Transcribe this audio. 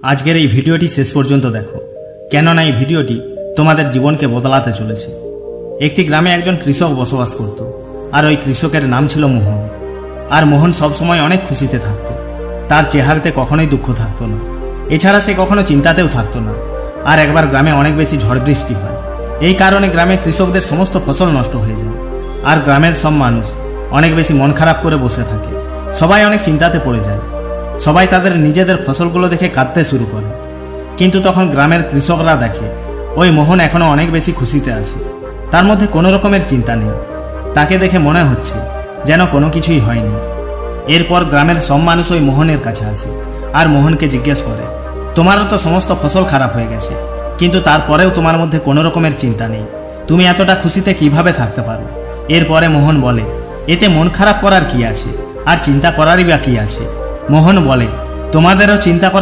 আজকের এই ভিডিওটি শেষ পর্যন্ত দেখো, কেননা এই ভিডিওটি তোমাদের জীবনকে বদলাতে চলেছে। একটি গ্রামে একজন কৃষক বসবাস করত, আর ওই কৃষকের নাম ছিল মোহন। আর মোহন সবসময় অনেক খুশিতে থাকত। তার চেহারাতে কখনোই দুঃখ থাকতো না। এছাড়া সে কখনো চিন্তাতেও থাকতো না। আর একবার গ্রামে অনেক বেশি ঝড় বৃষ্টি হয়। এই কারণে গ্রামের কৃষকদের সমস্ত ফসল নষ্ট হয়ে যায়। আর গ্রামের সব মানুষ অনেক বেশি মন খারাপ করে বসে থাকে। সবাই অনেক চিন্তাতে পড়ে যায়। সবাই তাদের নিজেদের ফসলগুলো দেখে কাঁদতে শুরু করে। কিন্তু তখন গ্রামের কৃষকরা দেখে ওই মোহন এখনো অনেক বেশি খুশিতে আছে। তার মধ্যে কোনো রকমের চিন্তা নেই। তাকে দেখে মনে হচ্ছে যেন কোনো কিছুই হয়নি। এরপর গ্রামের সব মানুষ ওই মোহনের কাছে আসে আর মোহনকে জিজ্ঞেস করে, তোমারও তো সমস্ত ফসল খারাপ হয়ে গেছে, কিন্তু তারপরেও তোমার মধ্যে কোনো রকমের চিন্তা নেই। তুমি এতটা খুশিতে কিভাবে থাকতে পারো? এরপরে মোহন বলে, এতে মন খারাপ করার কি আছে, আর চিন্তা করারই বা কি আছে? মোহন বলে, তোমাদেরও চিন্তা করা